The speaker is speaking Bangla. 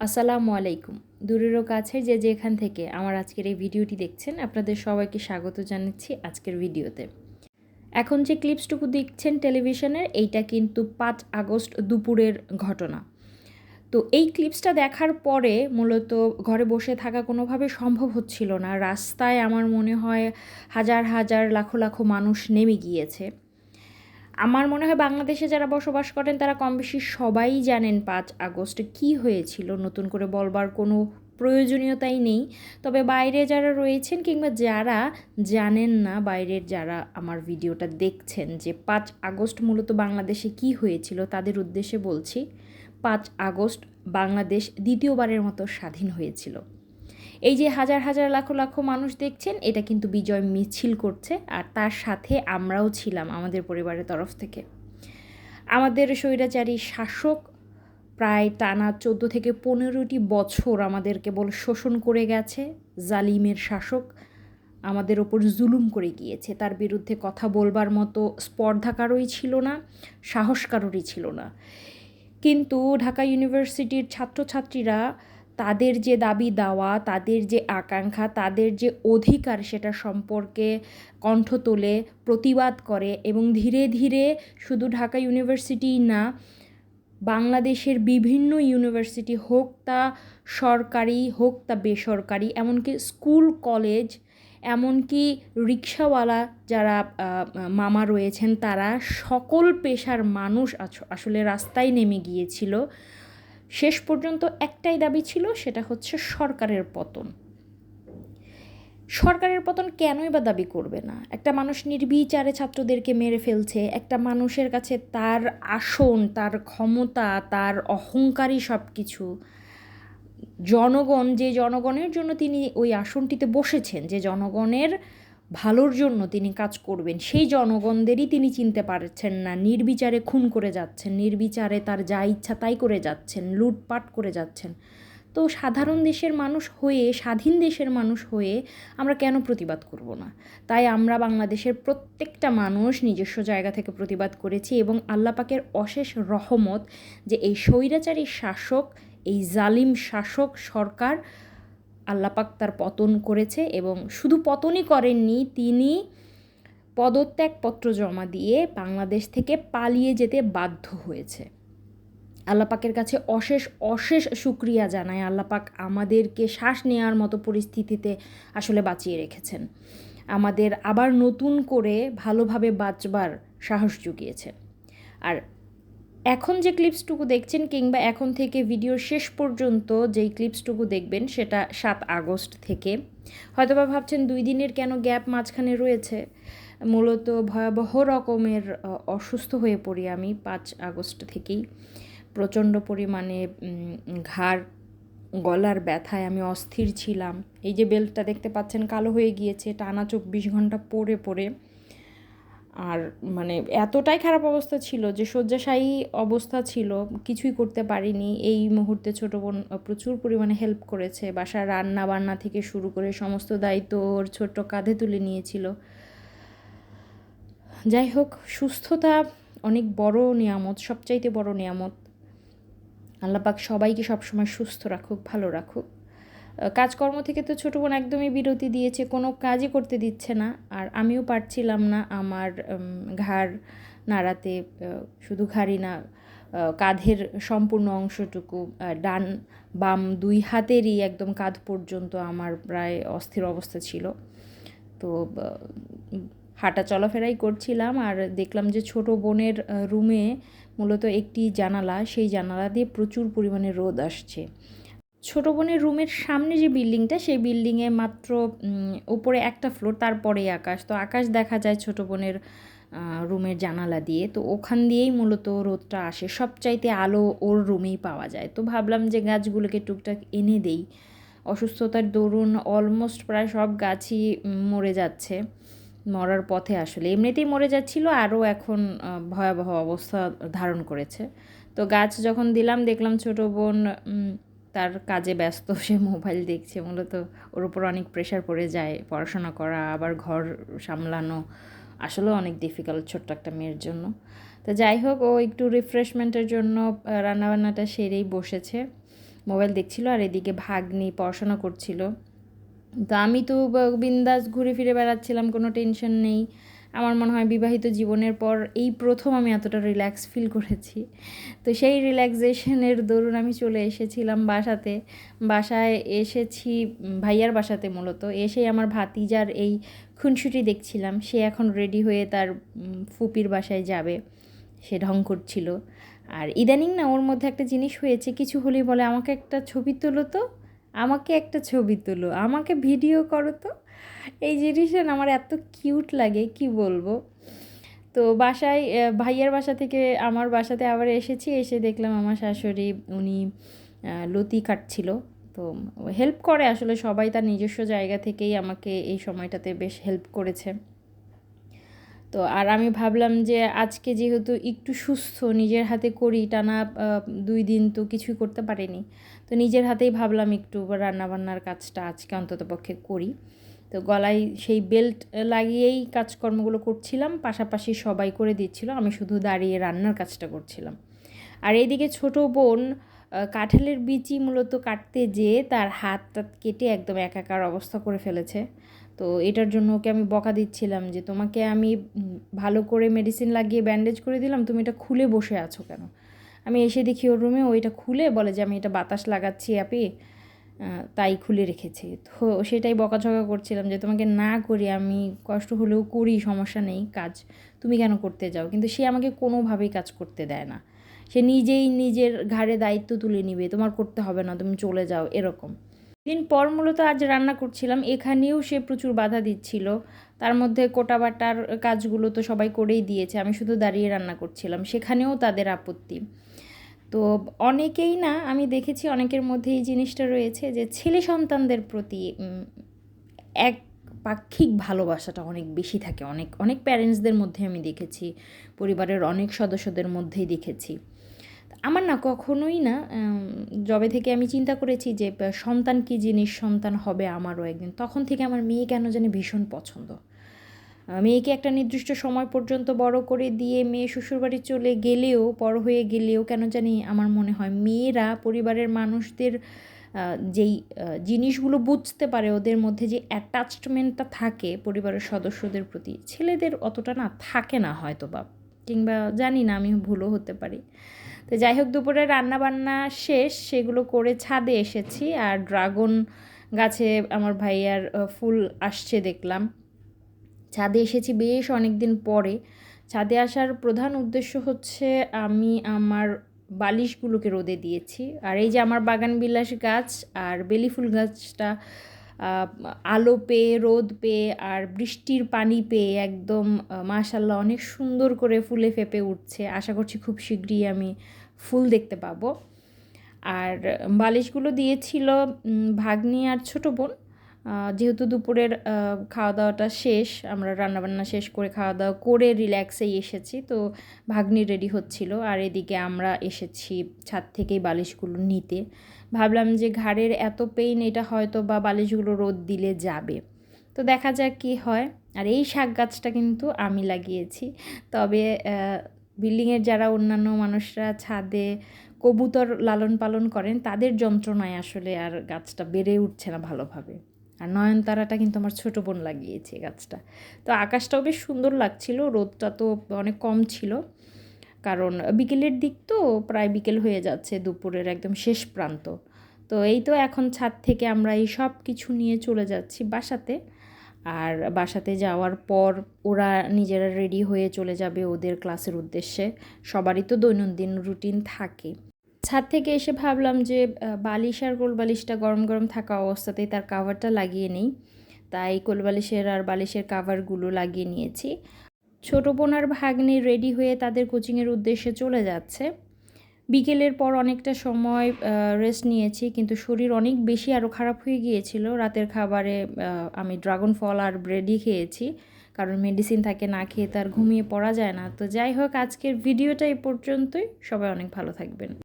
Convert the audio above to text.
আসসালামু আলাইকুম। দূরেরও কাছের যে যেখান থেকে আমার আজকের এই ভিডিওটি দেখছেন, আপনাদের সবাইকে স্বাগত জানাচ্ছি আজকের ভিডিওতে। এখন যে ক্লিপসটুকু দেখছেন টেলিভিশনের, এইটা কিন্তু ৫ আগস্ট দুপুরের ঘটনা। তো এই ক্লিপসটা দেখার পরে মূলত ঘরে বসে থাকা কোনোভাবে সম্ভব হচ্ছিল না। রাস্তায় আমার মনে হয় হাজার হাজার লাখো লাখো মানুষ নেমে গিয়েছে। আমার মনে হয় বাংলাদেশে যারা বসবাস করেন তারা কমবেশি সবাই জানেন ৫ আগস্টে কী হয়েছিল, নতুন করে বলবার কোনো প্রয়োজনীয়তাই নেই। তবে বাইরে যারা রয়েছেন কিংবা যারা জানেন না, বাইরের যারা আমার ভিডিওটা দেখছেন যে ৫ আগস্ট মূলত বাংলাদেশে কী হয়েছিল, তাদের উদ্দেশ্যে বলছি ৫ আগস্ট বাংলাদেশ দ্বিতীয়বারের মতো স্বাধীন হয়েছিল। এই যে হাজার হাজার লাখো লাখো মানুষ দেখছেন, এটা কিন্তু বিজয় মিছিল করছে, আর তার সাথে আমরাও ছিলাম আমাদের পরিবারের তরফ থেকে। আমাদের স্বৈরাচারী শাসক প্রায় টানা ১৪ থেকে ১৫টি বছর আমাদের কেবল শোষণ করে গেছে। জালিমের শাসক আমাদের ওপর জুলুম করে গিয়েছে। তার বিরুদ্ধে কথা বলবার মতো স্পর্ধা কারোই ছিল না, সাহস কারোরই ছিল না। কিন্তু ঢাকা ইউনিভার্সিটির ছাত্রছাত্রীরা তাদের যে দাবি দাওয়া, তাদের যে আকাঙ্ক্ষা, তাদের যে অধিকার, সেটা সম্পর্কে কণ্ঠ তোলে, প্রতিবাদ করে এবং ধীরে ধীরে শুধু ঢাকা ইউনিভার্সিটিই না, বাংলাদেশের বিভিন্ন ইউনিভার্সিটি, হোক তা সরকারি হোক তা বেসরকারি, এমনকি স্কুল কলেজ, এমনকি রিক্সাওয়ালা যারা মামা রয়েছেন, তারা সকল পেশার মানুষ আসলে রাস্তায় নেমে গিয়েছিল। শেষ পর্যন্ত একটাই দাবি ছিল, সেটা হচ্ছে সরকারের পতন। সরকারের পতন কেনই বা দাবি করবে না? একটা মানুষ নির্বিচারে ছাত্রদেরকে মেরে ফেলছে, একটা মানুষের কাছে তার আসন, তার ক্ষমতা, তার অহংকারী সব কিছু। জনগণ, যে জনগণের জন্য তিনি ওই আসনটিতে বসেছেন, যে জনগণের ভালোর জন্য তিনি কাজ করবেন, সেই জনগণদেরই তিনি চিনতে পারছেন না। নির্বিচারে খুন করে যাচ্ছেন, নির্বিচারে তার যা ইচ্ছা তাই করে যাচ্ছেন, লুটপাট করে যাচ্ছেন। তো সাধারণ দেশের মানুষ হয়ে, স্বাধীন দেশের মানুষ হয়ে আমরা কেন প্রতিবাদ করব না? তাই আমরা বাংলাদেশের প্রত্যেকটা মানুষ নিজস্ব জায়গা থেকে প্রতিবাদ করেছি এবং আল্লাহ পাকের অশেষ রহমত যে এই স্বৈরাচারী শাসক, এই জালিম শাসক সরকার, আল্লাহ পাক তার পতন করেছে। এবং শুধু পতনই করেননি, তিনি পদত্যাগপত্র জমা দিয়ে বাংলাদেশ থেকে পালিয়ে যেতে বাধ্য হয়েছে। আল্লাহ পাকের কাছে অশেষ অশেষ শুকরিয়া জানাই। আল্লাহ পাক আমাদেরকে শ্বাস নেওয়ার মতো পরিস্থিতিতে আসলে বাঁচিয়ে রেখেছেন, আমাদের আবার নতুন করে ভালোভাবে বাঁচবার সাহস জুগিয়েছেন। আর এখন যে ক্লিপসটুকু দেখছেন কিংবা এখন থেকে ভিডিওর শেষ পর্যন্ত যেই ক্লিপসটুকু দেখবেন, সেটা ৭ আগস্ট থেকে। হয়তোবা ভাবছেন ২ দিনের কেন গ্যাপ মাঝখানে রয়েছে? মূলত ভয়াবহ রকমের অসুস্থ হয়ে পড়ি আমি ৫ আগস্ট থেকেই। প্রচণ্ড পরিমাণে ঘাড়, গলার ব্যথায় আমি অস্থির ছিলাম। এই যে বেল্টটা দেখতে পাচ্ছেন কালো হয়ে গিয়েছে টানা ২৪ ঘন্টা পরে পরে। আর মানে এতটাই খারাপ অবস্থা ছিল যে শয্যাশায়ী অবস্থা ছিল, কিছুই করতে পারিনি। এই মুহূর্তে ছোটো বোন প্রচুর পরিমাণে হেল্প করেছে, বাসার রান্না বান্না থেকে শুরু করে সমস্ত দায়িত্ব ওর ছোট্ট কাঁধে তুলে নিয়েছিল। যাই হোক, সুস্থতা অনেক বড় নিয়ামত, সবচাইতে বড় নিয়ামত। আল্লাহ পাক সবাইকে সবসময় সুস্থ রাখুক, ভালো রাখুক। কাজকর্ম থেকে তো ছোটো বোন একদমই বিরতি দিয়েছে, কোনো কাজই করতে দিচ্ছে না। আর আমিও পারছিলাম না আমার ঘাড় নাড়াতে। শুধু ঘাড়ই না, কাঁধের সম্পূর্ণ অংশটুকু, ডান বাম দুই হাতেরই একদম কাঁধ পর্যন্ত আমার প্রায় অস্থির অবস্থা ছিল। তো হাঁটা চলাফেরাই করছিলাম আর দেখলাম যে ছোটো বোনের রুমে মূলত একটি জানালা, সেই জানালা দিয়ে প্রচুর পরিমাণে রোদ আসছে। ছোটো বোনের রুমের সামনে যে বিল্ডিংটা, সেই বিল্ডিংয়ে মাত্র উপরে একটা ফ্লোর, তারপরেই আকাশ। তো আকাশ দেখা যায় ছোটো বোনের রুমের জানালা দিয়ে। তো ওখান দিয়েই মূলত রোদটা আসে, সবচাইতে আলো ওর রুমেই পাওয়া যায়। তো ভাবলাম যে গাছগুলোকে টুকটাক এনে দেই। অসুস্থতার দরুন অলমোস্ট প্রায় সব গাছই মরে যাচ্ছে, মরার পথে আসলে। এমনিতেই মরে যাচ্ছিল, আরও এখন ভয়াবহ অবস্থা ধারণ করেছে। তো গাছ যখন দিলাম, দেখলাম ছোটো বোন তার কাজে ব্যস্ত, সে মোবাইল দেখছে। মূলত ওর উপর অনেক প্রেশার পড়ে যায়, পড়াশোনা করা আবার ঘর সামলানো আসলেও অনেক ডিফিকাল্ট ছোট্ট একটা মেয়ের জন্য। তো যাই হোক, ও একটু রিফ্রেশমেন্টের জন্য রান্নাবান্নাটা সেরেই বসেছে। মোবাইল দেখছিল, আর এদিকে ভাগ্নি পড়াশোনা করছিল। তো আমি তো বিন্দাস ঘুরে ফিরে বেড়াচ্ছিলাম, কোনো টেনশন নেই। আমার মনে হয় বিবাহিত জীবনের পর এই প্রথম আমি এতটা রিল্যাক্স ফিল করেছি। তো সেই রিল্যাক্সেশনের দরুন আমি চলে এসেছিলাম বাসাতে। বাসায় এসেছি ভাইয়ার বাসাতে মূলত। এসেই আমার ভাতিজার এই খুনসুটি দেখছিলাম, সে এখন রেডি হয়ে তার ফুপির বাসায় যাবে, সে ঢং করছিল। আর ইদানিং না ওর মধ্যে একটা জিনিস হয়েছে, কিছু হলেই বলে আমাকে একটা ছবি তোলো তো, আমাকে একটা ছবি তোলো, আমাকে ভিডিও করো তো। এই জিনিসটা না আমার এত কিউট লাগে, কি বলবো। তো বাসায় ভাইয়ার বাসা থেকে আমার বাসাতে আবার এসেছি, এসে দেখলাম আমার শাশুড়ি উনি লতি কাটছিল। তো হেল্প করে আসলে সবাই তার নিজস্ব জায়গা থেকেই আমাকে এই সময়টাতে বেশ হেল্প করেছে। তো আর আমি ভাবলাম যে আজকে যেহেতু একটু সুস্থ, নিজের হাতে করি, টানা 2 দিন তো কিছুই করতে পারিনি, তো নিজের হাতেই ভাবলাম একটু রান্নাবান্নার কাজটা আজকে অন্ততপক্ষে করি। তো গলায় সেই বেল্ট লাগিয়েই কাজকর্মগুলো করছিলাম, পাশাপাশি সবাই করে দিচ্ছিল, আমি শুধু দাঁড়িয়ে রান্নার কাজটা করছিলাম। আর এইদিকে ছোট বোন কাঁঠালের বিচি মূলত কাটতে যেয়ে তার হাত কেটে একদম একাকার অবস্থা করে ফেলেছে। তো এটার জন্য ওকে আমি বকা দিচ্ছিলাম যে তোমাকে আমি ভালো করে মেডিসিন লাগিয়ে ব্যান্ডেজ করে দিলাম, তুমি এটা খুলে বসে আছো কেন। আমি এসে দেখি ওর রুমে ওইটা খুলে বলে যে আমি এটা বাতাস লাগাচ্ছি আপি, তাই খুলে রেখেছি। তো সেটাই বকাঝকা করছিলাম যে তোমাকে না করি আমি, কষ্ট হলেও করি, সমস্যা নেই কাজ, তুমি কেন করতে যাও। কিন্তু সে আমাকে কোনোভাবেই কাজ করতে দেয় না, সে নিজেই নিজের ঘাড়ে দায়িত্ব তুলে নিবে, তোমার করতে হবে না, তুমি চলে যাও, এরকম। দিন পর মূলত আজ রান্না করছিলাম, এখানেও সে প্রচুর বাধা দিচ্ছিল। তার মধ্যে কোটা বাটার কাজগুলো তো সবাই করেই দিয়েছে, আমি শুধু দাঁড়িয়ে রান্না করছিলাম, সেখানেও তাদের আপত্তি। তো অনেকেই না, আমি দেখেছি অনেকের মধ্যে এই জিনিসটা রয়েছে যে ছেলে সন্তানদের প্রতি এক পাক্ষিক ভালোবাসাটা অনেক বেশি থাকে, অনেক অনেক প্যারেন্টসদের মধ্যে আমি দেখেছি, পরিবারের অনেক সদস্যদের মধ্যেই দেখেছি। আমার না কখনোই না, যবে থেকে আমি চিন্তা করেছি যে সন্তান কী জিনিস, সন্তান হবে আমারও একদিন, তখন থেকে আমার মেয়ে কেন জানি ভীষণ পছন্দ। মেয়েকে একটা নির্দিষ্ট সময় পর্যন্ত বড় করে দিয়ে মেয়ে শ্বশুরবাড়ি চলে গেলেও, বড় হয়ে গেলেও কেন জানি আমার মনে হয় মেয়েরা পরিবারের মানুষদের যেই জিনিসগুলো বুঝতে পারে, ওদের মধ্যে যে অ্যাটাচমেন্টটা থাকে পরিবারের সদস্যদের প্রতি, ছেলেদের অতটা না থাকে না হয়তো বা, কিংবা জানি না, আমি ভুলও হতে পারি। তো যাই হোক, দুপুরে রান্না বান্না শেষ, সেগুলো করে ছাদে এসেছি। আর ড্রাগন গাছে আমার ভাইয়ার ফুল আসছে দেখলাম। ছাদে এসেছি বেশ অনেক দিন পরে। ছাদে আসার প্রধান উদ্দেশ্য হচ্ছে আমি আমার বালিশগুলোকে রোদে দিয়েছি। আর এই যে আমার বাগান বিলাস গাছ আর বেলি ফুল গাছটা আলো পেয়ে, রোদ পেয়ে আর বৃষ্টির পানি পেয়ে একদম মাশাআল্লাহ অনেক সুন্দর করে ফুলে ফেঁপে উঠছে। আশা করছি খুব শীঘ্রই আমি ফুল দেখতে পাবো। আর বালিশগুলো দিয়েছিল ভাগ্নি আর ছোটো বোন। যেহেতু দুপুরের খাওয়া দাওয়াটা শেষ, আমরা রান্নাবান্না শেষ করে খাওয়া দাওয়া করে রিল্যাক্সেই এসেছি, তো ভাগ্নি রেডি হচ্ছিল, আর এদিকে আমরা এসেছি ছাদ থেকেই বালিশগুলো নিতে। ভাবলাম যে ঘাড়ের এত পেইন, এটা হয়তো বা বালিশগুলো রোদ দিলে যাবে, তো দেখা যাক কী হয়। আর এই শাক গাছটা কিন্তু আমি লাগিয়েছি, তবে বিল্ডিংয়ের যারা অন্যান্য মানুষরা ছাদে কবুতর লালন পালন করেন, তাদের যন্ত্রণায় আসলে আর গাছটা বেড়ে উঠছে না ভালোভাবে। আর নয়নতারাটা কিন্তু আমার ছোটো বোন লাগিয়েছে গাছটা। তো আকাশটাও বেশ সুন্দর লাগছিল, রোদটা তো অনেক কম ছিল, কারণ বিকেলের দিক তো, প্রায় বিকেল হয়ে যাচ্ছে, দুপুরের একদম শেষ প্রান্ত। তো এই তো এখন ছাদ থেকে আমরা এই সব কিছু নিয়ে চলে যাচ্ছি বাসাতে। আর বাসাতে যাওয়ার পর ওরা নিজেরা রেডি হয়ে চলে যাবে ওদের ক্লাসের উদ্দেশ্যে। সবারই তো দৈনন্দিন রুটিন থাকে। ছাদ থেকে এসে ভাবলাম যে বালিশ আর কোলবালিশটা গরম গরম থাকা অবস্থাতেই তার কাভারটা লাগিয়ে নেই, তাই কোলবালিশের আর বালিশের কাভারগুলো লাগিয়ে নিয়েছি। ছোটো বোন আর ভাগ্নি রেডি হয়ে তাদের কোচিংয়ের উদ্দেশ্যে চলে যাচ্ছে। বিকেলের পর অনেকটা সময় রেস্ট নিয়েছি, কিন্তু শরীর অনেক বেশি আরও খারাপ হয়ে গিয়েছিল। রাতের খাবারে আমি ড্রাগন ফল আর ব্রেডই খেয়েছি, কারণ মেডিসিন থাকে, না খেয়ে তার ঘুমিয়ে পড়া যায় না। তো যাই হোক, আজকের ভিডিওটা এই পর্যন্তই। সবাই অনেক ভালো থাকবেন।